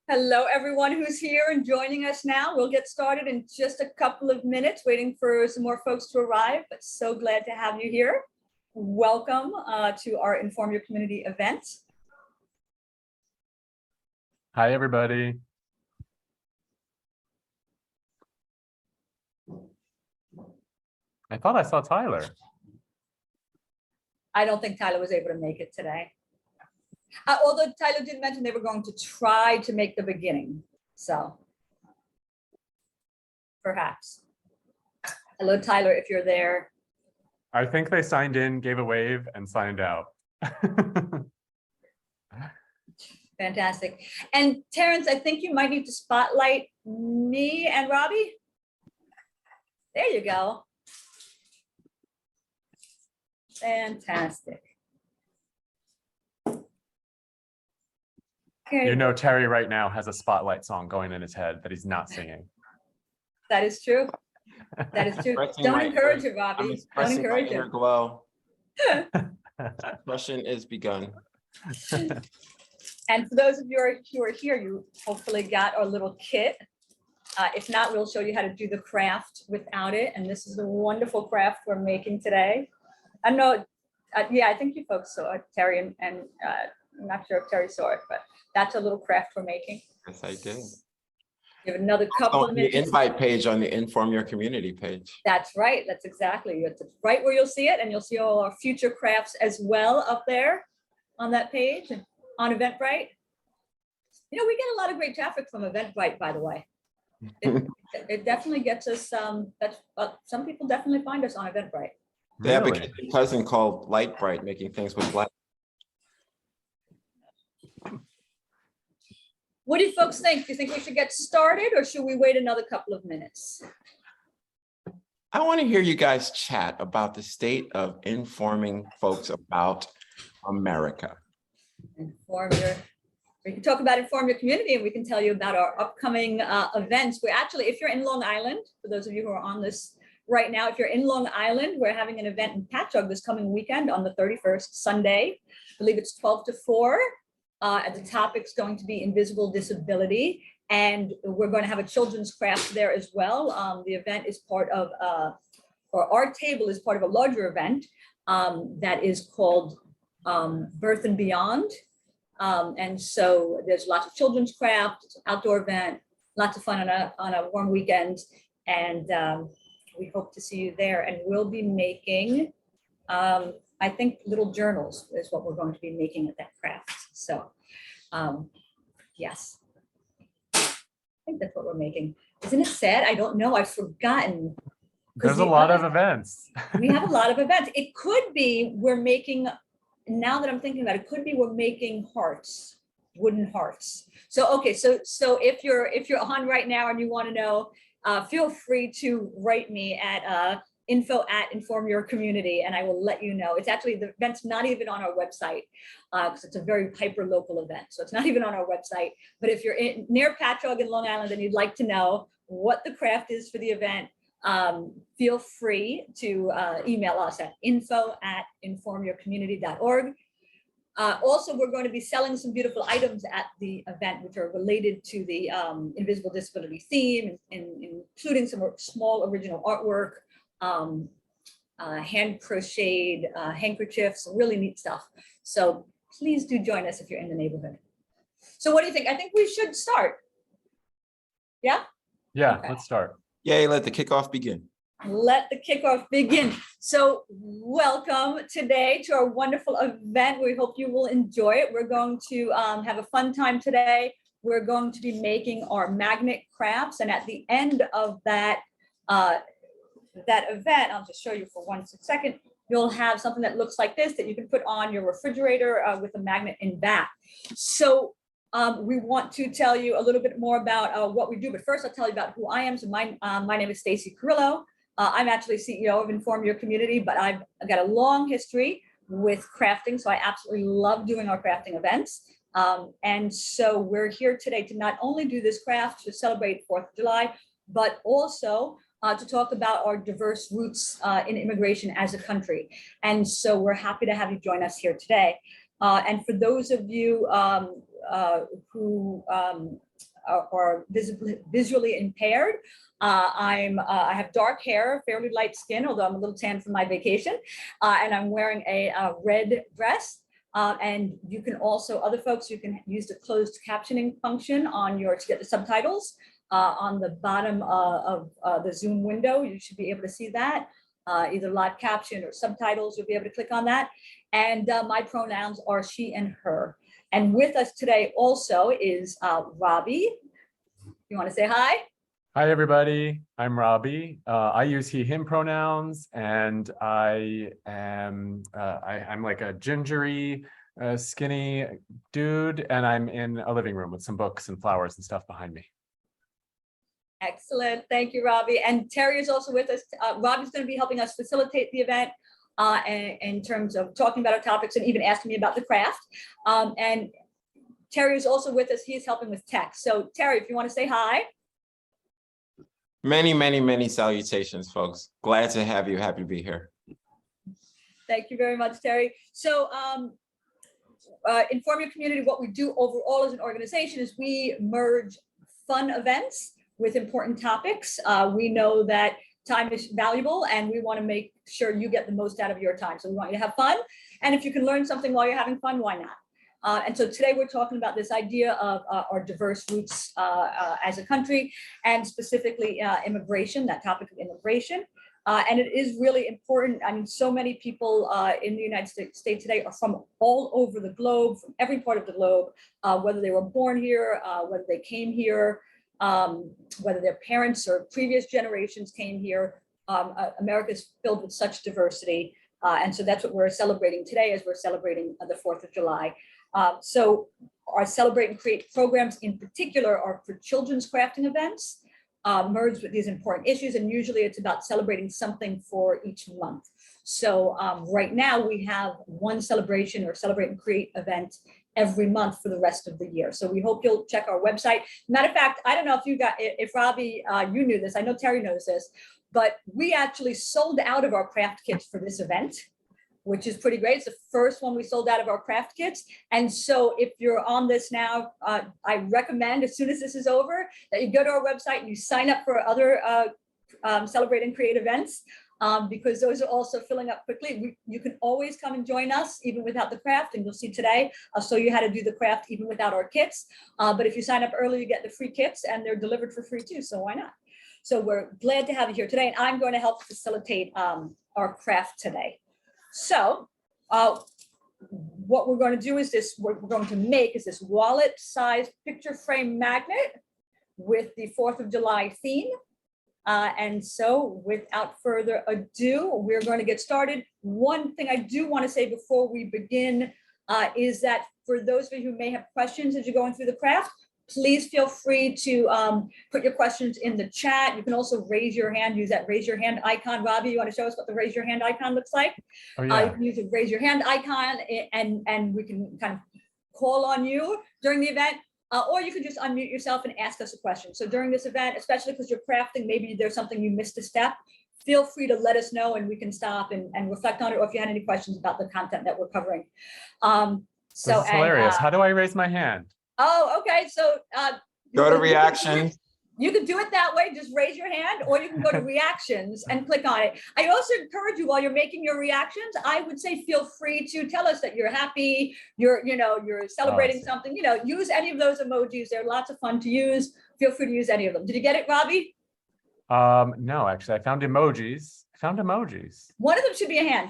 Hello, everyone who's here and joining us now. We'll get started in just a couple of minutes, waiting for some more folks to arrive, but so glad to have you here. Welcome to our Inform Your Community event. Hi, everybody. I thought I saw Tyler. I don't think Tyler was able to make it today. Although Tyler did mention they were going to try to make the beginning. So perhaps. Hello, Tyler, if you're there. I think they signed in, gave a wave, and signed out. Fantastic. And Terrence, I think you might need to spotlight me and Robbie. There you go. Fantastic. You know, Terry right now has a spotlight song going in his head that he's not singing. That is true. That is true. Don't encourage it, Robbie. Don't encourage it. Glow. Expression is begun. And for those of you who are here, you hopefully got our little kit. If not, we'll show you how to do the craft without it. And this is the wonderful craft we're making today. I know, yeah, I think you folks saw it, Terry, and I'm not sure if Terry saw it, but that's a little craft we're making. Yes, I did. Give another couple of minutes. The invite page on the Inform Your Community page. That's right. That's exactly it. It's right where you'll see it, and you'll see all our future crafts as well up there on that page and on Eventbrite. You know, we get a lot of great traffic from Eventbrite, by the way. It definitely gets us. Some people definitely find us on Eventbrite. They have a cousin called Lightbright, making things with light. What do you folks think? Do you think we should get started, or should we wait another couple of minutes? I want to hear you guys chat about the state of informing folks about America. We can talk about Inform Your Community, and we can tell you about our upcoming events. We're actually, if you're in Long Island, for those of you who are on this right now, if you're in Long Island, we're having an event in Patchogue this coming weekend on the 31st, Sunday. I believe it's 12 to 4. The topic's going to be invisible disability, and we're going to have a children's craft there as well. The event is part of, or our table is part of a larger event that is called Birth and Beyond. And so there's lots of children's craft, it's an outdoor event, lots of fun on a warm weekend, and we hope to see you there. And we'll be making, I think, little journals is what we're going to be making at that craft. So, yes, I think that's what we're making. Isn't it sad? I don't know. I've forgotten. There's a lot of events. We have a lot of events. It could be we're making, now that I'm thinking about it, it could be we're making hearts, wooden hearts. So, okay, so if you're on right now and you want to know, feel free to write me at info@Inform Your Community, and I will let you know. It's actually, the event's not even on our website because it's a very hyper local event. So it's not even on our website, but if you're near Patchogue in Long Island and you'd like to know what the craft is for the event, feel free to email us at info@informyourcommunity.org. Also, we're going to be selling some beautiful items at the event, which are related to the invisible disability theme, including some small original artwork, hand crocheted handkerchiefs, some really neat stuff. So please do join us if you're in the neighborhood. So what do you think? I think we should start. Yeah? Yeah, okay. Let's start. Yay, let the kickoff begin. Let the kickoff begin. So welcome today to our wonderful event. We hope you will enjoy it. We're going to have a fun time today. We're going to be making our magnet crafts. And at the end of that event, I'll just show you for 1 second, you'll have something that looks like this that you can put on your refrigerator with a magnet in back. So we want to tell you a little bit more about what we do, but first I'll tell you about who I am. So my name is Stacy Carrillo. I'm actually CEO of Inform Your Community, but I've got a long history with crafting, so I absolutely love doing our crafting events. And so we're here today to not only do this craft to celebrate 4th of July, but also to talk about our diverse roots in immigration as a country. And so we're happy to have you join us here today. And for those of you who are visually impaired, I have dark hair, fairly light skin, although I'm a little tan from my vacation, and I'm wearing a red dress. And you can also, other folks, you can use the closed captioning function on your, to get the subtitles on the bottom of the Zoom window. You should be able to see that, either live caption or subtitles. You'll be able to click on that. And my pronouns are she and her. And with us today also is Robbie. You want to say hi? Hi, everybody. I'm Robbie. I use he, him pronouns, and I'm like a gingery, skinny dude, and I'm in a living room with some books and flowers and stuff behind me. Excellent. Thank you, Robbie. And Terry is also with us. Robbie's going to be helping us facilitate the event in terms of talking about our topics and even asking me about the craft. And Terry is also with us. He's helping with tech. So Terry, if you want to say hi. Many, many, many salutations, folks. Glad to have you. Happy to be here. Thank you very much, Terry. So Inform Your Community, what we do overall as an organization is we merge fun events with important topics. We know that time is valuable and we want to make sure you get the most out of your time. So we want you to have fun. And if you can learn something while you're having fun, why not? And so today we're talking about this idea of our diverse roots as a country, and specifically immigration, that topic of immigration. And it is really important. I mean, so many people in the United States today are from all over the globe, from every part of the globe, whether they were born here, whether they came here, whether their parents or previous generations came here. America is filled with such diversity. And so that's what we're celebrating today as we're celebrating the 4th of July. So our Celebrate and Create programs in particular are for children's crafting events, merged with these important issues. And usually it's about celebrating something for each month. So right now we have one celebration or Celebrate and Create event every month for the rest of the year. So we hope you'll check our website. Matter of fact, I don't know if Robbie, you knew this, I know Terry knows this, but we actually sold out of our craft kits for this event, which is pretty great. It's the first one we sold out of our craft kits. And so if you're on this now, I recommend as soon as this is over that you go to our website and you sign up for other Celebrate and Create events, because those are also filling up quickly. You can always come and join us even without the craft, and you'll see today I'll show you how to do the craft even without our kits. But if you sign up early, you get the free kits and they're delivered for free too, so why not? So we're glad to have you here today, and I'm going to help facilitate our craft today. So what we're going to do is this, what we're going to make is this wallet-sized picture frame magnet with the 4th of July theme. And so without further ado, we're going to get started. One thing I do want to say before we begin is that for those of you who may have questions as you're going through the craft, please feel free to put your questions in the chat. You can also raise your hand, use that raise your hand icon. Robbie, you want to show us what the raise your hand icon looks like? Oh, yeah. You can use the raise your hand icon and we can kind of call on you during the event. Or you can just unmute yourself and ask us a question. So during this event, especially because you're crafting, maybe there's something you missed a step, feel free to let us know and we can stop and reflect on it, or if you had any questions about the content that we're covering. This is hilarious. How do I raise my hand? Oh, okay. So Go to reactions. You can do it that way. Just raise your hand, or you can go to reactions and click on it. I also encourage you while you're making your reactions, I would say feel free to tell us that you're happy, you're celebrating something, use any of those emojis. They're lots of fun to use. Feel free to use any of them. Did you get it, Robbie? No, actually, I found emojis. One of them should be a hand.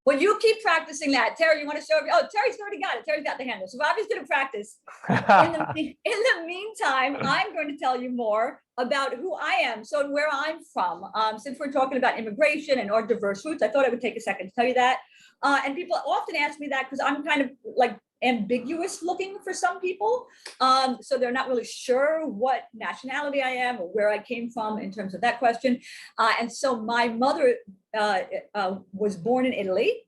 Well, you keep practicing that. Terry, you want to show me? Oh, Terry's already got it. Terry's got the handle. So Robbie's going to practice. In the meantime, I'm going to tell you more about who I am, so where I'm from. Since we're talking about immigration and our diverse roots, I thought I would take a second to tell you that. And people often ask me that because I'm kind of like ambiguous looking for some people. So they're not really sure what nationality I am or where I came from in terms of that question. And so my mother was born in Italy.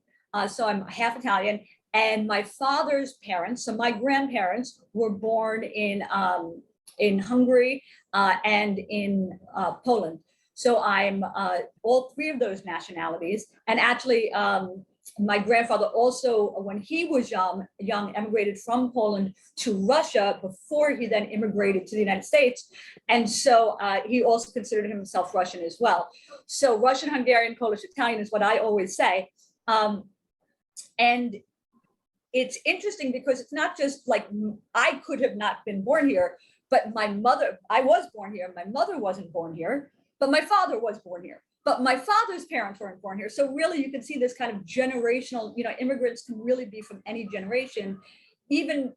So I'm half Italian. And my father's parents, so my grandparents, were born in Hungary and in Poland. So I'm all three of those nationalities. And actually, My grandfather also, when he was young, emigrated from Poland to Russia before he then immigrated to the United States. And so he also considered himself Russian as well. So Russian, Hungarian, Polish, Italian is what I always say. And it's interesting because it's not just like I could have not been born here, but my mother, I was born here. My mother wasn't born here, but my father was born here. But my father's parents weren't born here. So really you can see this kind of generational, immigrants can really be from any generation, even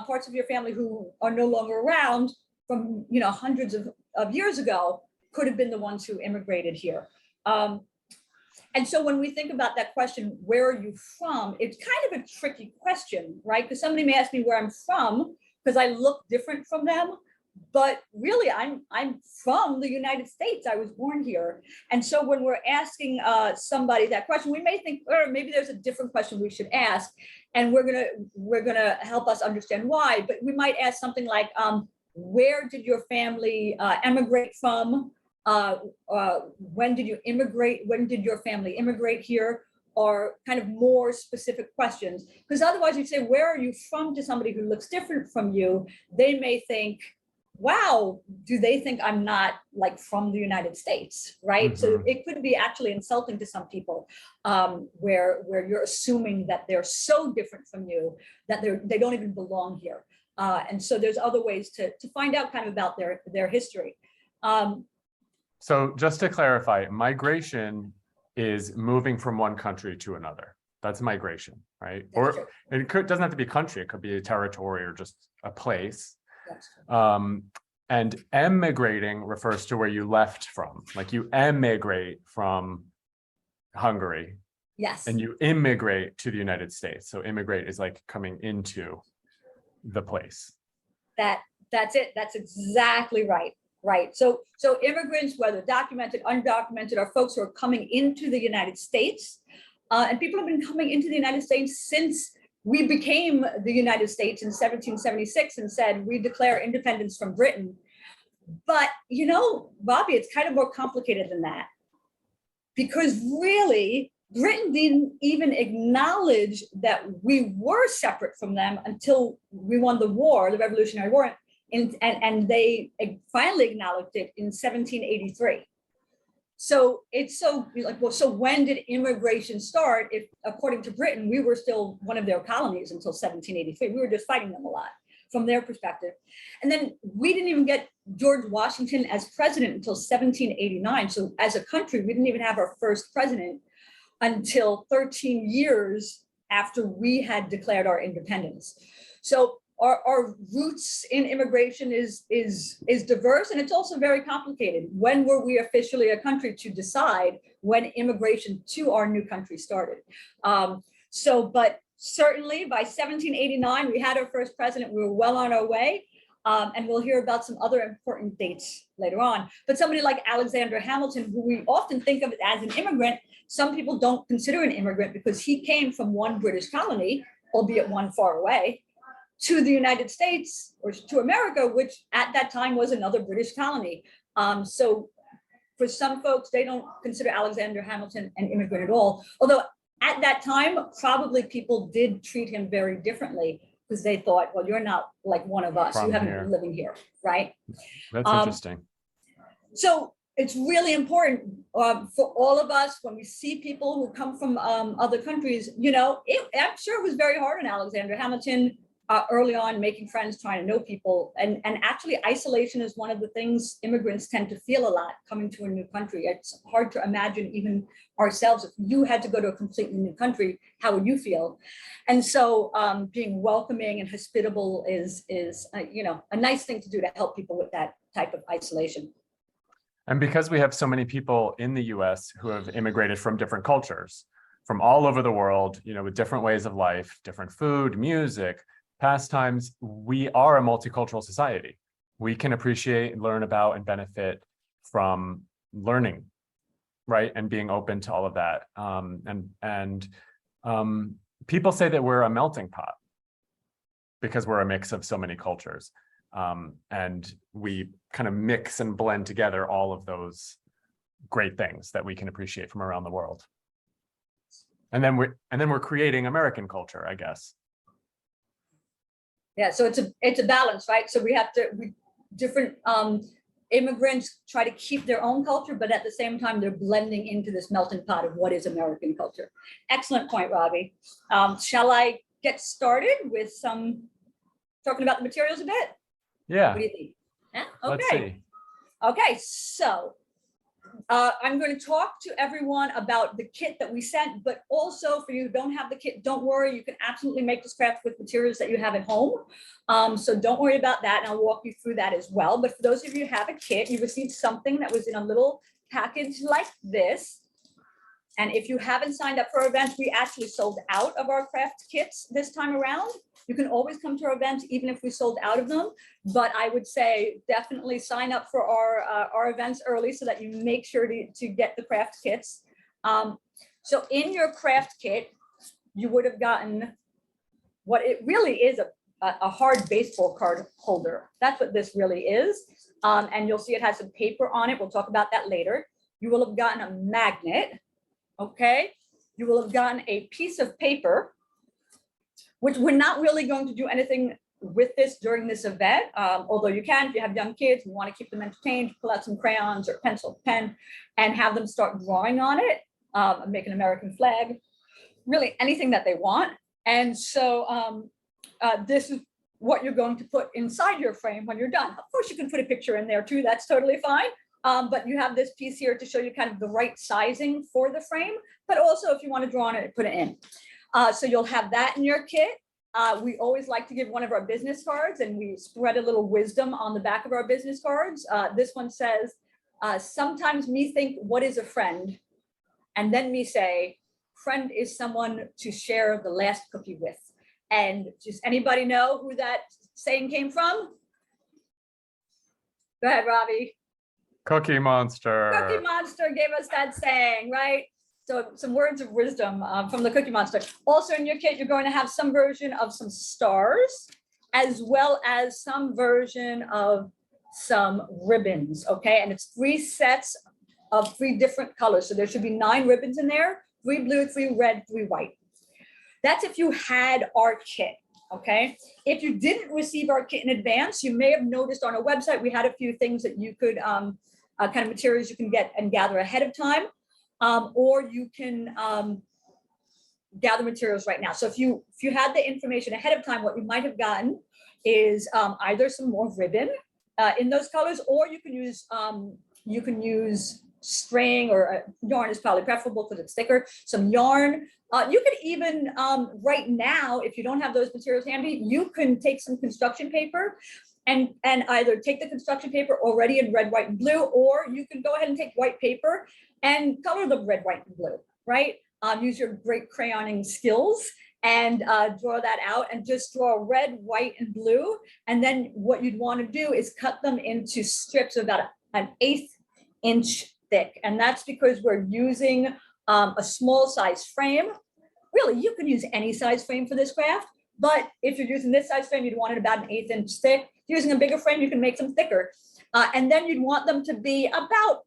parts of your family who are no longer around from, hundreds of years ago could have been the ones who immigrated here. And so when we think about that question, where are you from? It's kind of a tricky question, right? Because somebody may ask me where I'm from because I look different from them. But really, I'm from the United States. I was born here. And so when we're asking somebody that question, we may think, or maybe there's a different question we should ask. And we're gonna help us understand why. But we might ask something like, where did your family emigrate from? When did you immigrate? When did your family immigrate here? Or kind of more specific questions. Because otherwise you say, where are you from to somebody who looks different from you? They may think, wow, do they think I'm not like from the United States, right? So it could be actually insulting to some people where you're assuming that they're so different from you that they don't even belong here. And so there's other ways to find out kind of about their history. So just to clarify, migration is moving from one country to another. That's migration, right? That's Or it doesn't have to be a country. It could be a territory or just a place. And emigrating refers to where you left from, like you emigrate from Hungary. Yes. And you immigrate to the United States. So immigrate is like coming into the place. That's it. That's exactly right. Right. So immigrants, whether documented, undocumented, are folks who are coming into the United States. And people have been coming into the United States since we became the United States in 1776 and said, we declare independence from Britain. But, Bobby, it's kind of more complicated than that. Because really, Britain didn't even acknowledge that we were separate from them until we won the war, the Revolutionary War. And they finally acknowledged it in 1783. So it's so like, well, so when did immigration start? If according to Britain, we were still one of their colonies until 1783. We were just fighting them a lot from their perspective. And then we didn't even get George Washington as president until 1789. So as a country, we didn't even have our first president until 13 years after we had declared our independence. So our roots in immigration is diverse, and it's also very complicated. When were we officially a country to decide when immigration to our new country started? But certainly by 1789, we had our first president. We were well on our way, and we'll hear about some other important dates later on. But somebody like Alexander Hamilton, who we often think of as an immigrant, some people don't consider an immigrant because he came from one British colony, albeit one far away, to the United States or to America, which at that time was another British colony. So for some folks, they don't consider Alexander Hamilton an immigrant at all. Although at that time, probably people did treat him very differently because they thought, well, you're not like one of us. You haven't been living here, right? That's interesting. So it's really important for all of us when we see people who come from other countries, I'm sure it was very hard on Alexander Hamilton early on, making friends, trying to know people. And actually isolation is one of the things immigrants tend to feel a lot coming to a new country. It's hard to imagine even ourselves, if you had to go to a completely new country, how would you feel? And so being welcoming and hospitable is a nice thing to do to help people with that type of isolation. And because we have so many people in the US who have immigrated from different cultures, from all over the world, with different ways of life, different food, music, pastimes, we are a multicultural society. We can appreciate, learn about, and benefit from learning, right? And being open to all of that. People say that we're a melting pot because we're a mix of so many cultures. And we kind of mix and blend together all of those great things that we can appreciate from around the world. And then we're creating American culture, I guess. Yeah, so it's a balance, right? So we have to, different immigrants try to keep their own culture, but at the same time, they're blending into this melting pot of what is American culture. Excellent point, Robbie. Shall I get started with talking about the materials a bit? Yeah. What do you think? Yeah, Let's okay. see. Okay, so I'm going to talk to everyone about the kit that we sent, but also for you who don't have the kit, don't worry, you can absolutely make this craft with materials that you have at home. So don't worry about that, and I'll walk you through that as well. But for those of you who have a kit, you received something that was in a little package like this. And if you haven't signed up for our events, we actually sold out of our craft kits this time around. You can always come to our events, even if we sold out of them. But I would say definitely sign up for our events early so that you make sure to get the craft kits. So in your craft kit, you would have gotten what it really is, a hard baseball card holder. That's what this really is. And you'll see it has some paper on it. We'll talk about that later. You will have gotten a magnet. Okay, you will have gotten a piece of paper, which we're not really going to do anything with this during this event, although you can, if you have young kids and want to keep them entertained, pull out some crayons or pencil, pen, and have them start drawing on it, make an American flag, really anything that they want. And so this is what you're going to put inside your frame when you're done. Of course, you can put a picture in there too, that's totally fine. But you have this piece here to show you kind of the right sizing for the frame, but also if you want to draw on it, put it in. So you'll have that in your kit. We always like to give one of our business cards, and we spread a little wisdom on the back of our business cards. This one says, sometimes me think, what is a friend? And then me say, friend is someone to share the last cookie with. And does anybody know who that saying came from? Go ahead, Robbie. Cookie Monster. Cookie Monster gave us that saying, right? So some words of wisdom from the Cookie Monster. Also in your kit, you're going to have some version of some stars, as well as some version of some ribbons, okay? And it's 3 sets of 3 different colors. So there should be 9 ribbons in there, 3 blue, 3 red, 3 white. That's if you had our kit. Okay, if you didn't receive our kit in advance, you may have noticed on our website, we had a few things that you could, kind of materials you can get and gather ahead of time, or you can gather materials right now. So if you had the information ahead of time, what you might have gotten is either some more ribbon in those colors, or you can use string, or yarn is probably preferable because it's thicker, some yarn. You could even, right now, if you don't have those materials handy, you can take some construction paper and either take the construction paper already in red, white, and blue, or you can go ahead and take white paper and color them red, white, and blue, right? Use your great crayoning skills and draw that out, and just draw red, white, and blue. And then what you'd want to do is cut them into strips of about an 1/8 inch thick. And that's because we're using a small size frame. Really, you can use any size frame for this craft, but if you're using this size frame, you'd want it about an 1/8 inch thick. Using a bigger frame, you can make them thicker. And then you'd want them to be about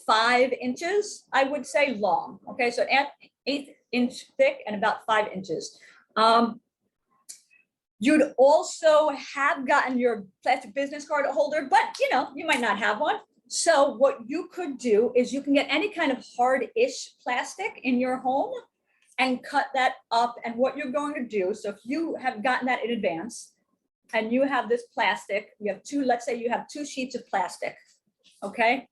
5 inches, I would say, long. Okay, so 1/8 inch thick and about 5 inches. You'd also have gotten your plastic business card holder, but you might not have one. So what you could do is you can get any kind of hard-ish plastic in your home and cut that up. And what you're going to do, so if you have gotten that in advance and you have this plastic, you have 2, let's say you have 2 sheets of plastic, okay?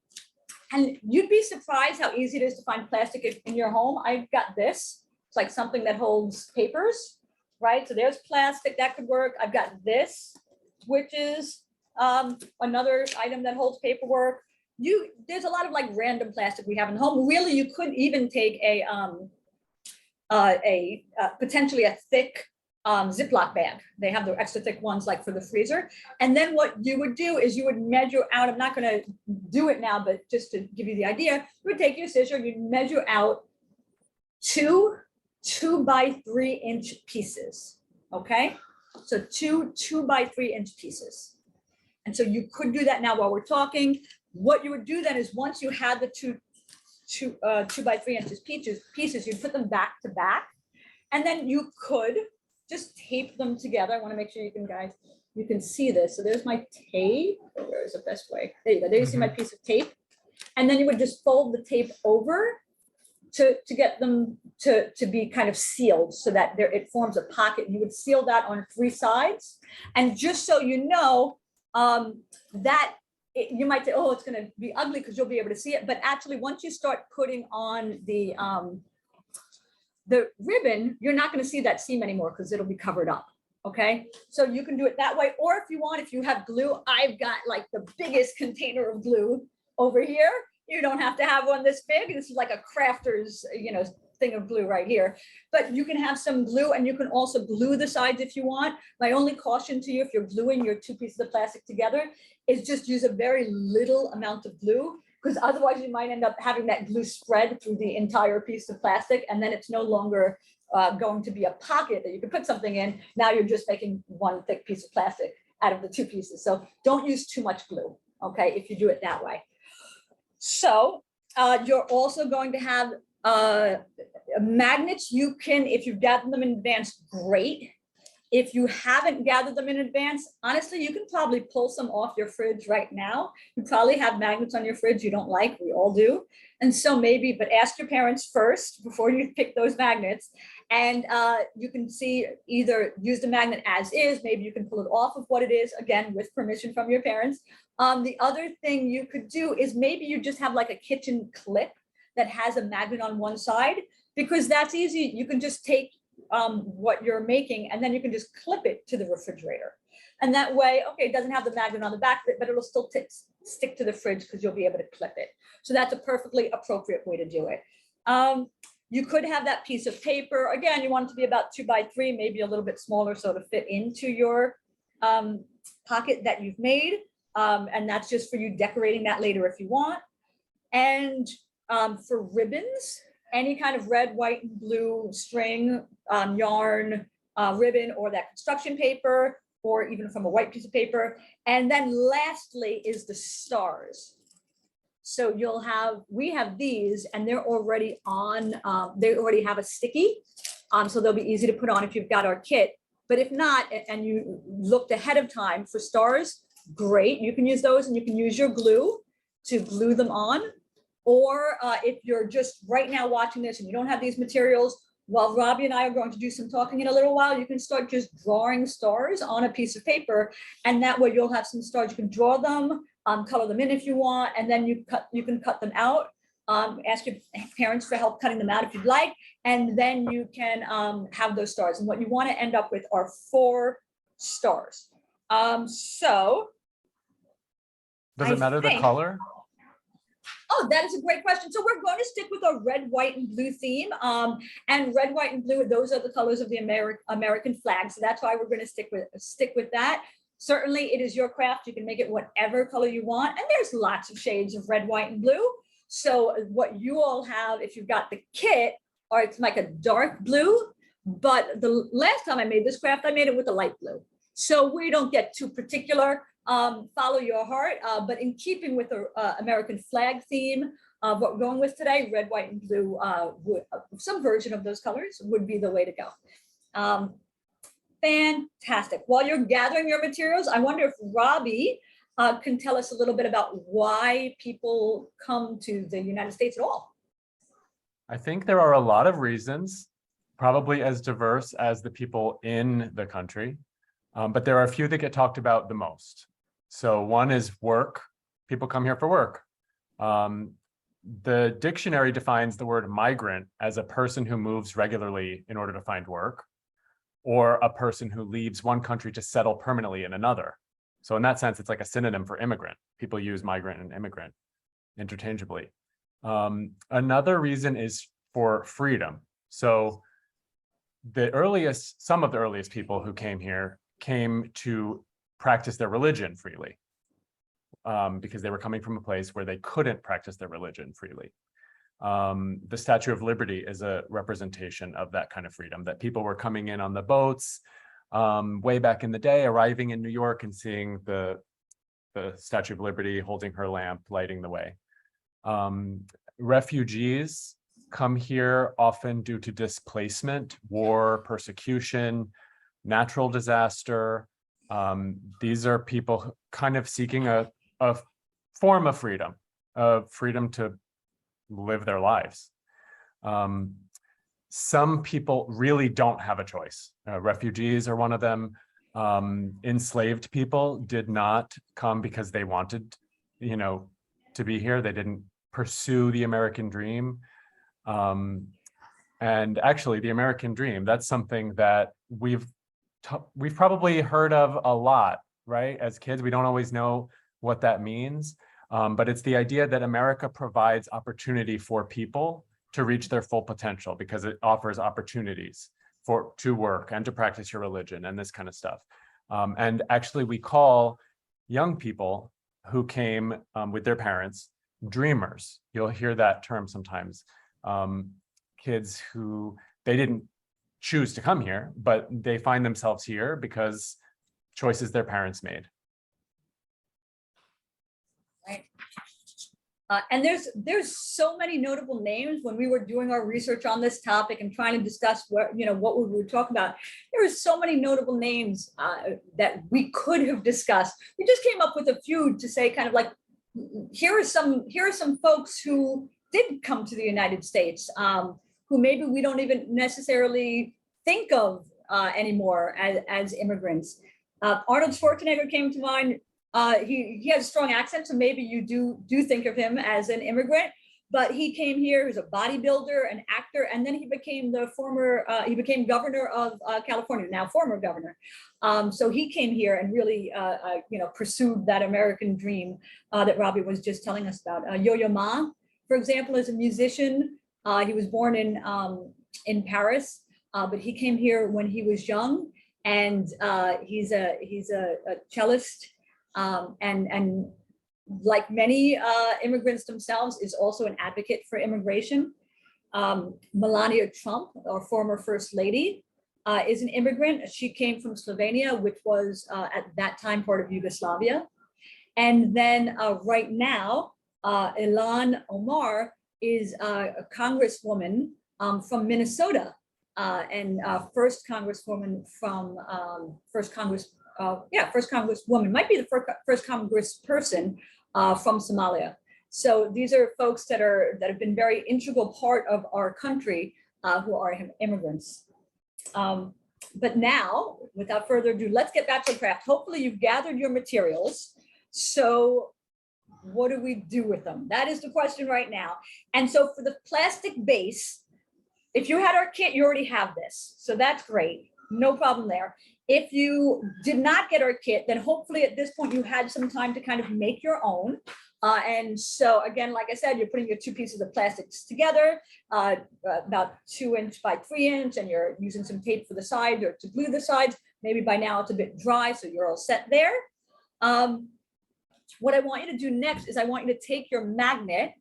And you'd be surprised how easy it is to find plastic in your home. I've got this. It's like something that holds papers, right? So there's plastic that could work. I've got this, which is another item that holds paperwork. There's a lot of like random plastic we have in the home. Really, you could even take a potentially a thick Ziploc bag. They have the extra thick ones like for the freezer. And then what you would do is you would measure out, I'm not going to do it now, but just to give you the idea, you would take your scissor, you'd measure out 2 by 3 inch pieces. Okay, so 2 by 3 inch pieces. And so you could do that now while we're talking. What you would do then is once you had the 2 by 3 inches pieces, you'd put them back to back. And then you could just tape them together. I want to make sure you can see this. So there's my tape. Where is the best way? There you go. There you see my piece of tape. And then you would just fold the tape over to get them to be kind of sealed so that it forms a pocket. You would seal that on 3 sides. And just so you know, you might say, oh, it's going to be ugly because you'll be able to see it. But actually, once you start putting on the ribbon, you're not going to see that seam anymore because it'll be covered up. Okay, so you can do it that way. Or if you have glue, I've got like the biggest container of glue over here. You don't have to have one this big. This is like a crafter's, thing of glue right here. But you can have some glue, and you can also glue the sides if you want. My only caution to you, if you're gluing your 2 pieces of plastic together, is just use a very little amount of glue, because otherwise you might end up having that glue spread through the entire piece of plastic, and then it's no longer going to be a pocket that you can put something in. Now you're just making one thick piece of plastic out of the 2 pieces. So don't use too much glue, okay, if you do it that way. So you're also going to have magnets. You can, if you've gathered them in advance, great. If you haven't gathered them in advance, honestly, you can probably pull some off your fridge right now. You probably have magnets on your fridge you don't like. We all do. And so maybe, but ask your parents first before you pick those magnets. And you can see, either use the magnet as is, maybe you can pull it off of what it is, again, with permission from your parents. The other thing you could do is maybe you just have like a kitchen clip that has a magnet on one side, because that's easy. You can just take what you're making, and then you can just clip it to the refrigerator. And that way, okay, it doesn't have the magnet on the back of it, but it'll still stick to the fridge because you'll be able to clip it. So that's a perfectly appropriate way to do it. You could have that piece of paper. Again, you want it to be about 2 by 3, maybe a little bit smaller, so to fit into your pocket that you've made. And that's just for you decorating that later if you want. And for ribbons, any kind of red, white, and blue string, yarn, ribbon, or that construction paper, or even from a white piece of paper. And then lastly is the stars. So we have these, and they're already on, they already have a sticky. So they'll be easy to put on if you've got our kit. But if not, and you looked ahead of time for stars, great. You can use those, and you can use your glue to glue them on. Or if you're just right now watching this and you don't have these materials, while Robbie and I are going to do some talking in a little while, you can start just drawing stars on a piece of paper. And that way you'll have some stars. You can draw them, color them in if you want, and then you can cut them out. Ask your parents for help cutting them out if you'd like. And then you can have those stars. And what you want to end up with are 4 stars. So. Does it matter the color? Oh, that is a great question. So we're going to stick with a red, white, and blue theme. And red, white, and blue, those are the colors of the American flag. So that's why we're going to stick with that. Certainly, it is your craft. You can make it whatever color you want. And there's lots of shades of red, white, and blue. So what you all have, if you've got the kit, or it's like a dark blue. But the last time I made this craft, I made it with a light blue. So we don't get too particular. Follow your heart, but in keeping with the American flag theme of what we're going with today, red, white, and blue, some version of those colors would be the way to go. Fantastic. While you're gathering your materials, I wonder if Robbie can tell us a little bit about why people come to the United States at all. I think there are a lot of reasons, probably as diverse as the people in the country, but there are a few that get talked about the most. So one is work. People come here for work. The dictionary defines the word migrant as a person who moves regularly in order to find work, or a person who leaves one country to settle permanently in another. So in that sense, it's like a synonym for immigrant. People use migrant and immigrant interchangeably. Another reason is for freedom. So some of the earliest people who came here came to practice their religion freely, because they were coming from a place where they couldn't practice their religion freely. The Statue of Liberty is a representation of that kind of freedom, that people were coming in on the boats way back in the day, arriving in New York and seeing the Statue of Liberty holding her lamp, lighting the way. refugees come here often due to displacement, war, persecution, natural disaster. These are people kind of seeking a form of freedom to live their lives. Some people really don't have a choice. Refugees are one of them. Enslaved people did not come because they wanted, to be here. They didn't pursue the American dream. And actually, the American dream, that's something that we've probably heard of a lot, right? As kids, we don't always know what that means. But it's the idea that America provides opportunity for people to reach their full potential because it offers opportunities to work and to practice your religion and this kind of stuff. And actually, we call young people who came with their parents dreamers. You'll hear that term sometimes. Kids who they didn't choose to come here, but they find themselves here because choices their parents made. Right. And there's so many notable names. When we were doing our research on this topic and trying to discuss what we were talking about, there were so many notable names that we could have discussed. We just came up with a few to say kind of like, here are some folks who did come to the United States, who maybe we don't even necessarily think of anymore as immigrants. Arnold Schwarzenegger came to mind. He has a strong accent, so maybe you do think of him as an immigrant, but he came here as a bodybuilder, an actor, and then he became governor of California, now former governor. So he came here and really pursued that American dream that Robbie was just telling us about. Yo-Yo Ma, for example, is a musician. He was born in Paris, but he came here when he was young, and he's a cellist. And like many immigrants themselves, is also an advocate for immigration. Melania Trump, our former first lady, is an immigrant. She came from Slovenia, which was at that time part of Yugoslavia. And then right now, Ilhan Omar is a congresswoman from Minnesota, and first congresswoman from first congresswoman, might be the first congressperson from Somalia. So these are folks that have been very integral part of our country who are immigrants. But now, without further ado, let's get back to the craft. Hopefully you've gathered your materials. So what do we do with them? That is the question right now. And so for the plastic base, if you had our kit, you already have this. So that's great. No problem there. If you did not get our kit, then hopefully at this point you had some time to kind of make your own. And so again, like I said, you're putting your two pieces of plastics together, about 2 inch by 3 inch, and you're using some tape for the side or to glue the sides. Maybe by now it's a bit dry, so you're all set there. What I want you to do next is I want you to take your magnet.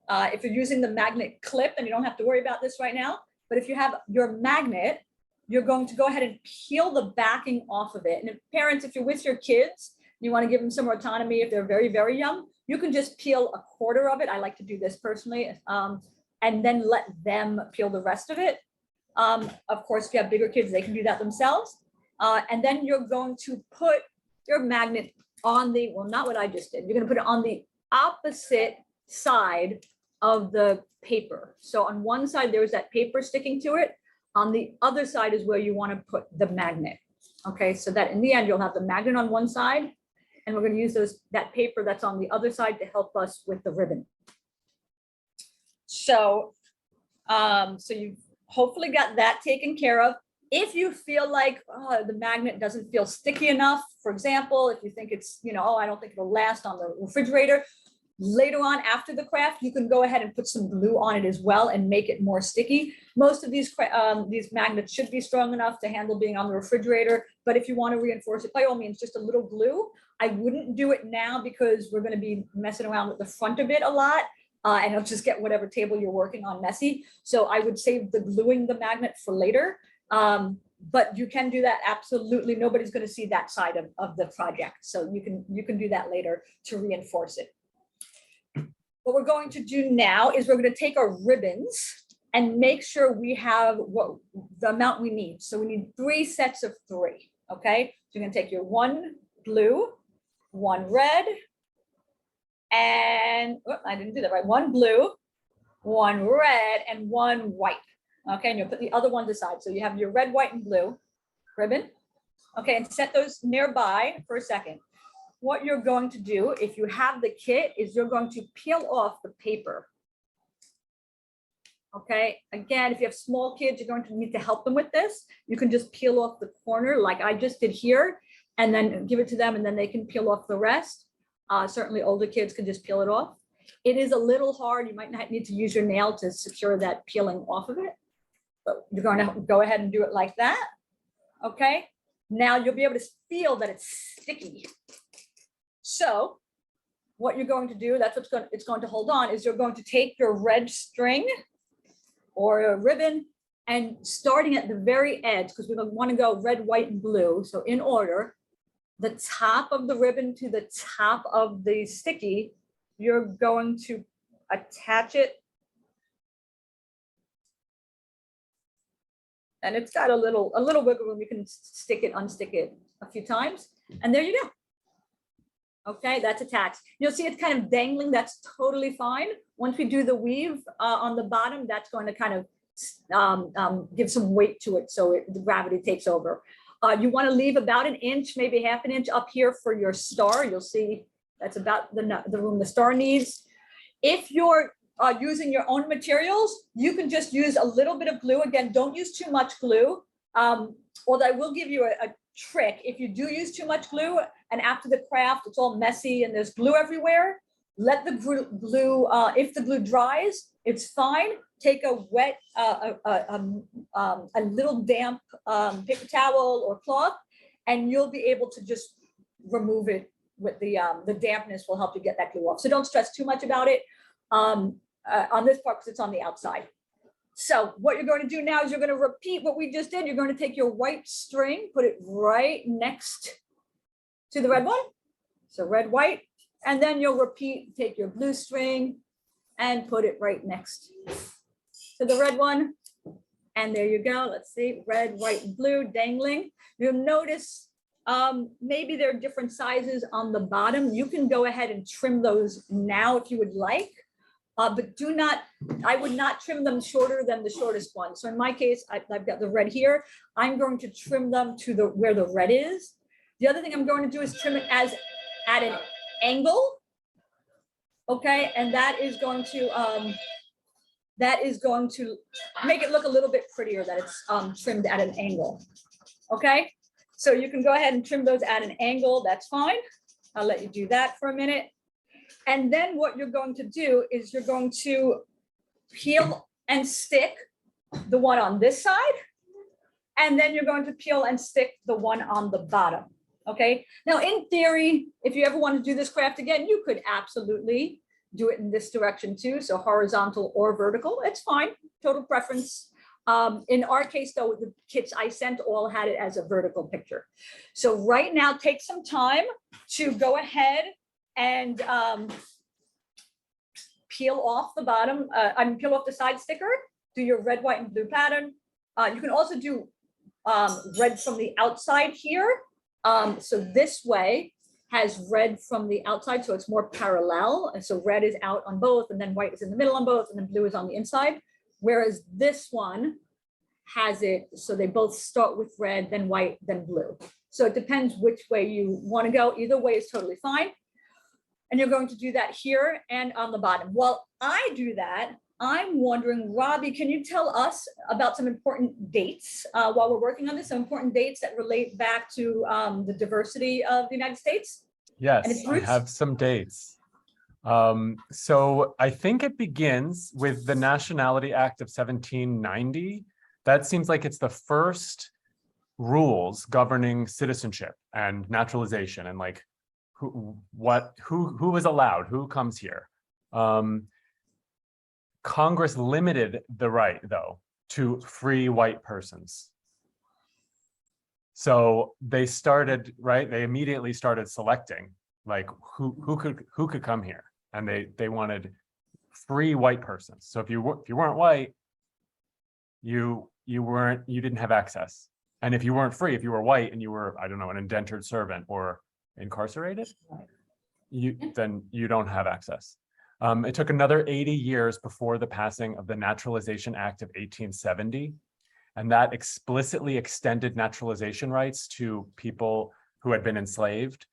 If you're using the magnet clip, and you don't have to worry about this right now, but if you have your magnet, you're going to go ahead and peel the backing off of it. And if parents, if you're with your kids, you want to give them some autonomy if they're very, very young, you can just peel a quarter of it. I like to do this personally, and then let them peel the rest of it. Of course, if you have bigger kids, they can do that themselves. And then you're going to put your magnet on the, well, not what I just did. You're going to put it on the opposite side of the paper. So on one side, there's that paper sticking to it. On the other side is where you want to put the magnet. Okay, so that in the end, you'll have the magnet on one side, and we're going to use that paper that's on the other side to help us with the ribbon. So, so you've hopefully got that taken care of. If you feel like the magnet doesn't feel sticky enough, for example, if you think it's, I don't think it'll last on the refrigerator, later on after the craft, you can go ahead and put some glue on it as well and make it more sticky. Most of these magnets should be strong enough to handle being on the refrigerator, but if you want to reinforce it, by all means, just a little glue. I wouldn't do it now because we're going to be messing around with the front of it a lot, and it'll just get whatever table you're working on messy. So I would save the gluing the magnet for later. But you can do that, absolutely. Nobody's going to see that side of the project. So you can do that later to reinforce it. what we're going to do now is we're going to take our ribbons and make sure we have what the amount we need. So we need 3 sets of 3. Okay, so you're going to take your 1 blue, 1 red, and I didn't do that right. 1 blue, 1 red, and 1 white. Okay, and you'll put the other ones aside. So you have your red, white, and blue ribbon. Okay, and set those nearby for a second. What you're going to do, if you have the kit, is you're going to peel off the paper. Okay, again, if you have small kids, you're going to need to help them with this. You can just peel off the corner like I just did here, and then give it to them, and then they can peel off the rest. Certainly older kids can just peel it off. It is a little hard. You might not need to use your nail to secure that peeling off of it, but you're going to go ahead and do it like that. Okay, now you'll be able to feel that it's sticky. So what you're going to do, that's what's it's going to hold on, is you're going to take your red string or a ribbon, and starting at the very edge, because we want to go red, white, and blue. So in order, the top of the ribbon to the top of the sticky, you're going to attach it. And it's got a little wiggle room. You can stick it, unstick it a few times, and there you go. Okay, that's attached. You'll see it's kind of dangling. That's totally fine. Once we do the weave on the bottom, that's going to kind of give some weight to it, so the gravity takes over. You want to leave about 1 inch, maybe ½ an inch up here for your star. You'll see that's about the room the star needs. If you're using your own materials, you can just use a little bit of glue. Again, don't use too much glue. Although I will give you a trick. If you do use too much glue and after the craft it's all messy and there's glue everywhere, let the glue, if the glue dries, it's fine. Take a wet, a little damp paper towel or cloth, and you'll be able to just remove it with the dampness will help you get that glue off. So don't stress too much about it on this part because it's on the outside. So what you're going to do now is you're going to repeat what we just did. You're going to take your white string, put it right next to the red one. So red, white, and then you'll repeat, take your blue string and put it right next to the red one. And there you go. Let's see, red, white, and blue dangling. You'll notice maybe there are different sizes on the bottom. You can go ahead and trim those now if you would like. But I would not trim them shorter than the shortest one. So in my case, I've got the red here. I'm going to trim them to where the red is. The other thing I'm going to do is trim it at an angle. Okay, and that is going to make it look a little bit prettier that it's trimmed at an angle. Okay, so you can go ahead and trim those at an angle. That's fine. I'll let you do that for a minute. And then what you're going to do is you're going to peel and stick the one on this side, and then you're going to peel and stick the one on the bottom. Okay. Now, in theory, if you ever want to do this craft again, you could absolutely do it in this direction too. So horizontal or vertical, it's fine. Total preference. In our case, though, the kits I sent all had it as a vertical picture. So right now, take some time to go ahead and peel off the bottom, peel off the side sticker, do your red, white, and blue pattern. You can also do red from the outside here. So this way has red from the outside, so it's more parallel. And so red is out on both, and then white is in the middle on both, and then blue is on the inside. Whereas this one has it, so they both start with red, then white, then blue. So it depends which way you want to go. Either way is totally fine. And you're going to do that here and on the bottom. While I do that, I'm wondering, Robbie, can you tell us about some important dates while we're working on this, some important dates that relate back to the diversity of the United States? Yes, I have some dates. So I think it begins with the Nationality Act of 1790. That seems like it's the first rules governing citizenship and naturalization and like who is allowed, who comes here. Congress limited the right, though, to free white persons. So they started, right? They immediately started selecting like who could come here, and they wanted free white persons. So if you weren't white, you didn't have access. And if you weren't free, if you were white and you were, I don't know, an indentured servant or incarcerated, then you don't have access. It took another 80 years before the passing of the Naturalization Act of 1870. And that explicitly extended naturalization rights to people who had been enslaved,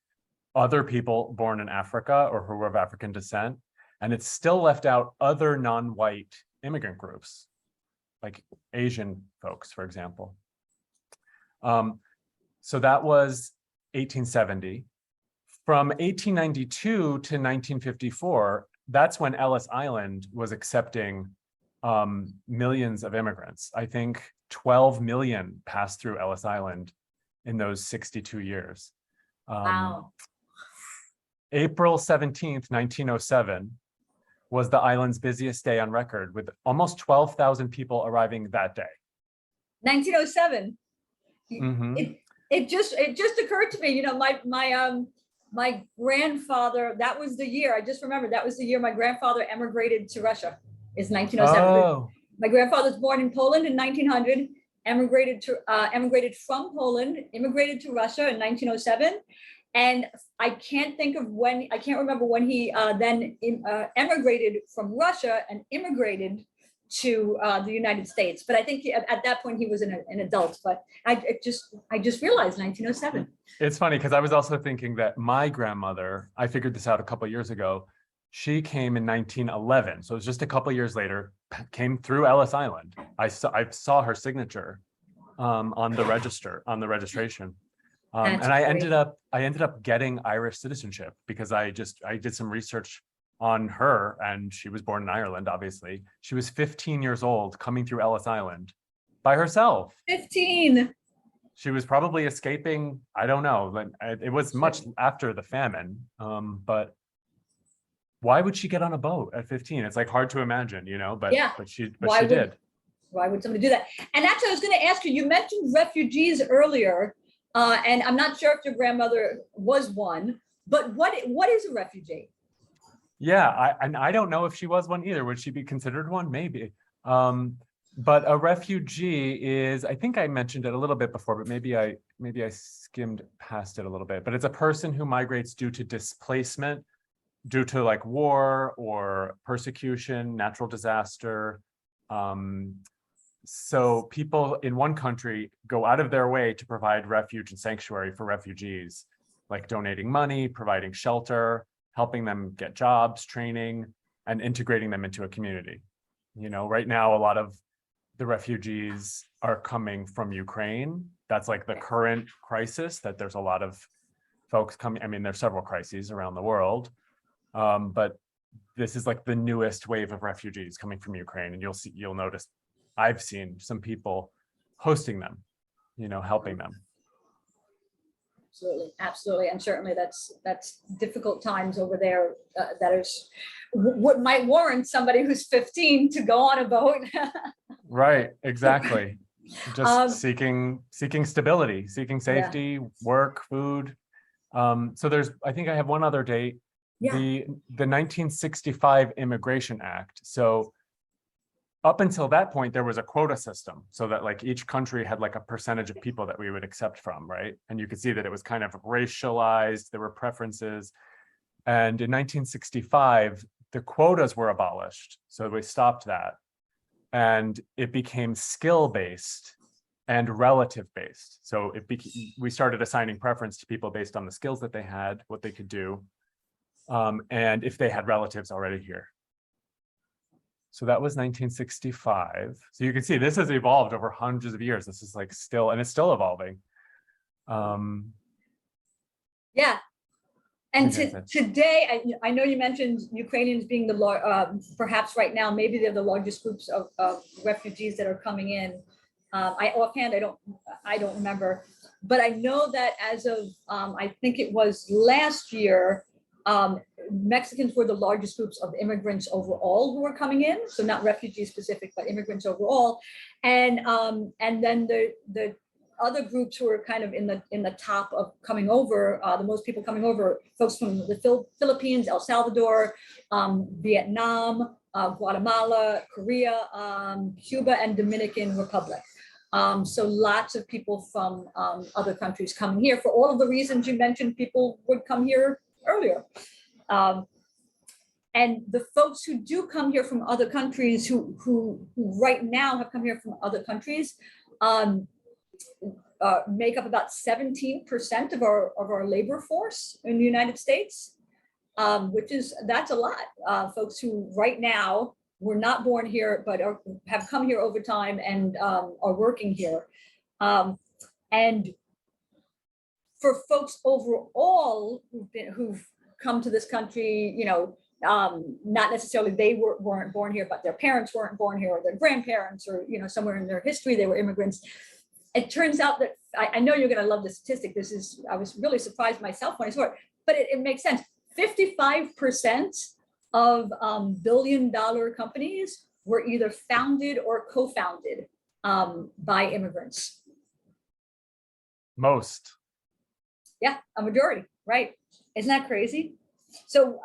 other people born in Africa or who were of African descent. And it still left out other non-white immigrant groups, like Asian folks, for example. So that was 1870. From 1892 to 1954, that's when Ellis Island was accepting millions of immigrants. I think 12 million passed through Ellis Island in those 62 years. Wow. April 17th, 1907 was the island's busiest day on record, with almost 12,000 people arriving that day. 1907. Mhm. It just occurred to me, you know, my grandfather, that was the year, I just remembered, that was the year my grandfather emigrated to Russia, is 1907. Oh, My grandfather was born in Poland in 1900, emigrated from Poland, immigrated to Russia in 1907. And I can't remember when he then emigrated from Russia and immigrated to the United States. But I think at that point he was an adult, but I just realized 1907. it's funny because I was also thinking that my grandmother, I figured this out a couple of years ago, she came in 1911. So it was just a couple of years later, came through Ellis Island. I saw her signature on the registration. And I ended up getting Irish citizenship because I did some research on her, and she was born in Ireland, obviously. She was 15 years old coming through Ellis Island by herself. 15. She was probably escaping, I don't know, it was much after the famine, but why would she get on a boat at 15? It's like hard to imagine, you know, but she did. Why would somebody do that? And actually, I was going to ask you mentioned refugees earlier, and I'm not sure if your grandmother was one, but what is a refugee? Yeah, I don't know if she was one either. Would she be considered one? Maybe. But a refugee is, I think I mentioned it a little bit before, but maybe I skimmed past it a little bit. But it's a person who migrates due to displacement, due to like war or persecution, natural disaster. So people in one country go out of their way to provide refuge and sanctuary for refugees, like donating money, providing shelter, helping them get jobs, training, and integrating them into a community. You know, right now, a lot of the refugees are coming from Ukraine. That's like the current crisis, that there's a lot of folks coming. I mean, there's several crises around the world, but this is like the newest wave of refugees coming from Ukraine. And you'll notice I've seen some people hosting them, you know, helping them. Absolutely, and certainly that's difficult times over there. That is what might warrant somebody who's 15 to go on a boat. Right, exactly. Just seeking stability, seeking safety, work, food. So I think I have one other date. Yeah. The 1965 Immigration Act. So up until that point, there was a quota system, so that like each country had like a percentage of people that we would accept from, right? And you could see that it was kind of racialized, there were preferences. And in 1965, the quotas were abolished. So we stopped that. And it became skill-based and relative-based. So we started assigning preference to people based on the skills that they had, what they could do, and if they had relatives already here. So that was 1965. So you can see this has evolved over hundreds of years. This is like still, and it's still evolving. Yeah. And today, I know you mentioned Ukrainians being perhaps right now, maybe they're the largest groups of refugees that are coming in. Offhand, I don't remember, but I know that as of, I think it was last year, Mexicans were the largest groups of immigrants overall who were coming in. So not refugee specific, but immigrants overall. And then the other groups who were kind of in the top of coming over, the most people coming over, folks from the Philippines, El Salvador, Vietnam, Guatemala, Korea, Cuba, and Dominican Republic. So lots of people from other countries coming here for all of the reasons you mentioned. People would come here earlier. And the folks who do come here from other countries, who right now have come here from other countries, make up about 17% of our labor force in the United States, that's a lot. Folks who right now were not born here, but have come here over time and are working here. And for folks overall who've come to this country, you know, not necessarily they weren't born here, but their parents weren't born here, or their grandparents, or, you know, somewhere in their history they were immigrants. It turns out that I know you're going to love the statistic. I was really surprised myself when I saw it, but it makes sense. 55% of billion-dollar companies were either founded or co-founded by immigrants. Most. Yeah, a majority, right? Isn't that crazy? So,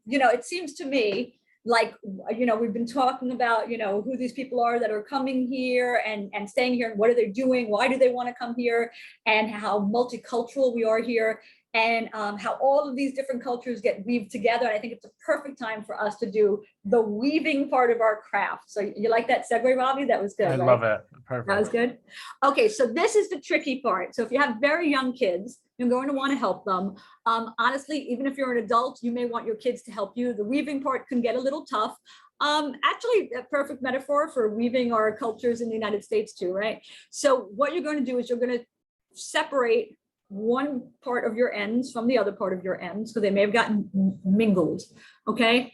you know, it seems to me like, you know, we've been talking about, you know, who these people are that are coming here and staying here, and what are they doing? Why do they want to come here? And how multicultural we are here, and how all of these different cultures get weaved together. And I think it's a perfect time for us to do the weaving part of our craft. So you like that segue, Robbie? That was good. I right? love it. Perfect. That was good. Okay, so this is the tricky part. So if you have very young kids, you're going to want to help them. Honestly, even if you're an adult, you may want your kids to help you. The weaving part can get a little tough. Actually, a perfect metaphor for weaving our cultures in the United States too, right? So what you're going to do is you're going to separate one part of your ends from the other part of your ends, because they may have gotten mingled, okay?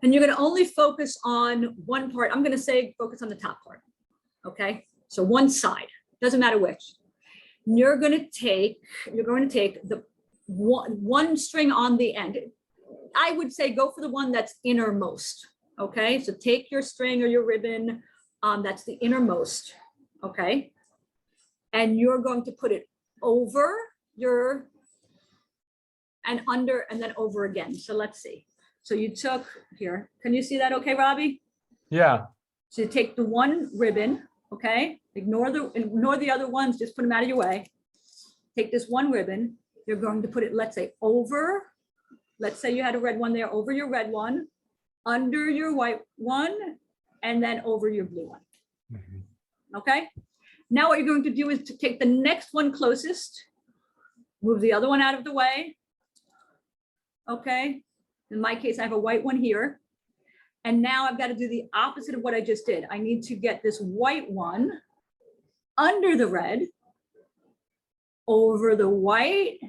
And you're going to only focus on one part. I'm going to say focus on the top part, okay? So one side, doesn't matter which. You're going to take the one string on the end. I would say go for the one that's innermost, okay? So take your string or your ribbon, that's the innermost, okay? And you're going to put it over your, and under, and then over again. So let's see. So you took here, can you see that okay, Robbie? Yeah. So you take the one ribbon, okay? Ignore the other ones, just put them out of your way. Take this one ribbon, you're going to put it, let's say, over, let's say you had a red one there, over your red one, under your white one, and then over your blue one. Mm-hmm. Okay? Now what you're going to do is to take the next one closest, move the other one out of the way. Okay? In my case, I have a white one here. And now I've got to do the opposite of what I just did. I need to get this white one under the red, over the white,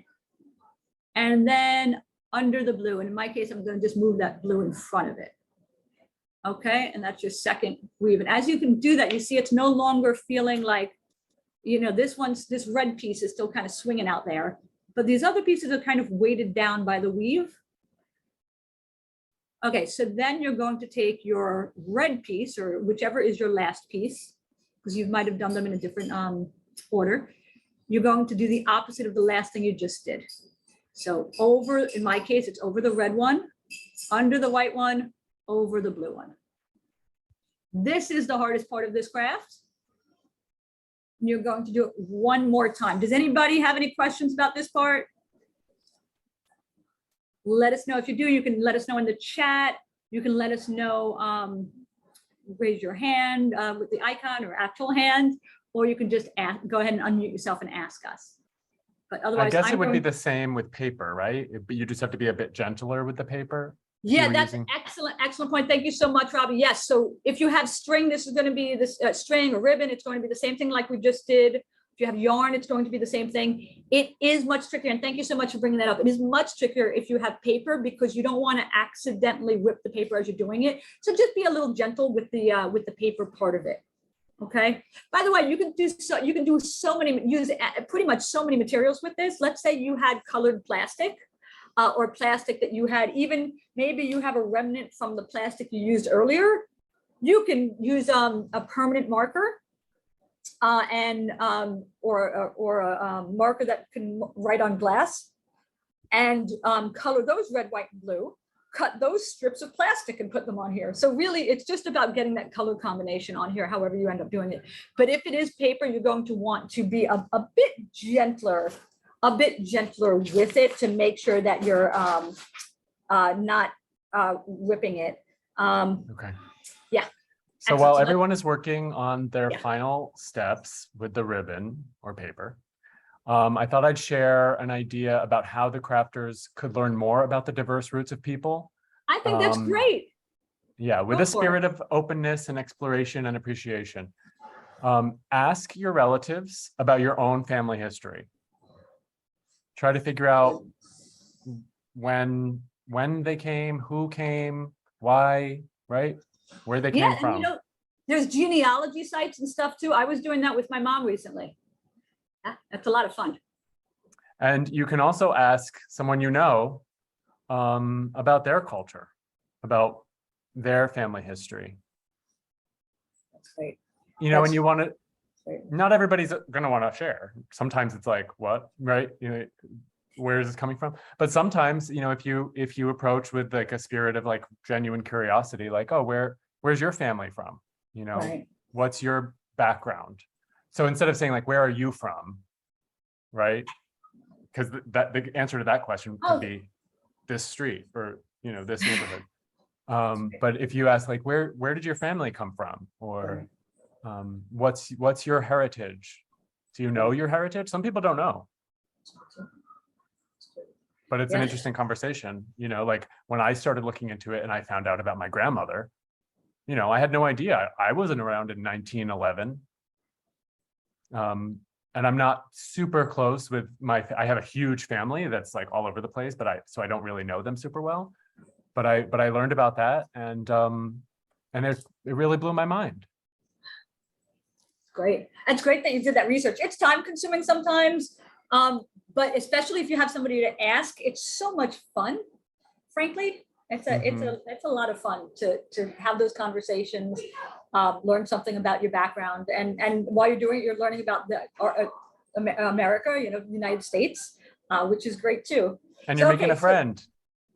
and then under the blue. And in my case, I'm going to just move that blue in front of it. Okay, and that's your second weave. And as you can do that, you see it's no longer feeling like, you know, this red piece is still kind of swinging out there, but these other pieces are kind of weighted down by the weave. Okay, so then you're going to take your red piece, or whichever is your last piece, because you might have done them in a different order. You're going to do the opposite of the last thing you just did. So over, in my case, it's over the red one, under the white one, over the blue one. This is the hardest part of this craft. You're going to do it one more time. Does anybody have any questions about this part? Let us know. If you do, you can let us know in the chat. You can let us know, raise your hand with the icon or actual hand, or you can just go ahead and unmute yourself and ask us. But otherwise, I guess it would be the same with paper, right? But you just have to be a bit gentler with the paper. Yeah, that's excellent point. Thank you so much, Robbie. Yes, so if you have string, this is going to be this string or ribbon. It's going to be the same thing like we just did. If you have yarn, it's going to be the same thing. It is much trickier, and thank you so much for bringing that up. It is much trickier if you have paper, because you don't want to accidentally rip the paper as you're doing it. So just be a little gentle with the paper part of it. Okay. By the way, you can use pretty much so many materials with this. Let's say you had colored plastic. Or plastic that you had, even maybe you have a remnant from the plastic you used earlier. You can use a permanent marker or a marker that can write on glass, and color those red, white, and blue. cut those strips of plastic and put them on here. So really, it's just about getting that color combination on here, however you end up doing it. But if it is paper, you're going to want to be a bit gentler with it to make sure that you're not ripping it. Okay. Yeah. So Excellent. while So everyone is working on their Yeah. final steps with the ribbon or paper, I thought I'd share an idea about how the crafters could learn more about the diverse roots of people. I think that's great. Yeah, with Go a for spirit of openness and exploration and appreciation. Ask your relatives about your own family history. Try to figure out when they came, who came, why, right? Where they came Yeah, from. and you know, there's genealogy sites and stuff too. I was doing that with my mom recently. Yeah, that's a lot of fun. And you can also ask someone you know about their culture, about their family history. That's great. You know, That's and you want to, great. not everybody's going to want to share. Sometimes it's like, what, right? You know, where is this coming from? But sometimes, you know, if you approach with like a spirit of like genuine curiosity, like, oh, where's your family from? You know, Right. what's your background? So instead of saying like, where are you from? Right? Because the answer to that question could be this street or, you know, this neighborhood. But if you ask like, where did your family come from? Or what's your heritage? Do you know your heritage? Some people don't know. But it's an Yeah. interesting conversation, you know, like when I started looking into it and I found out about my grandmother, you know, I had no idea. I wasn't around in 1911. And I'm not super close with I have a huge family that's like all over the place, so I don't really know them super well. But I learned about that and it really blew my mind. Great. It's great that you did that research. It's time consuming sometimes, but especially if you have somebody to ask, it's so much fun. Frankly, it's a lot of fun to have those conversations, learn something about your background, and while you're doing it, you're learning about America, you know, the United States, which is great too. And you're making a friend.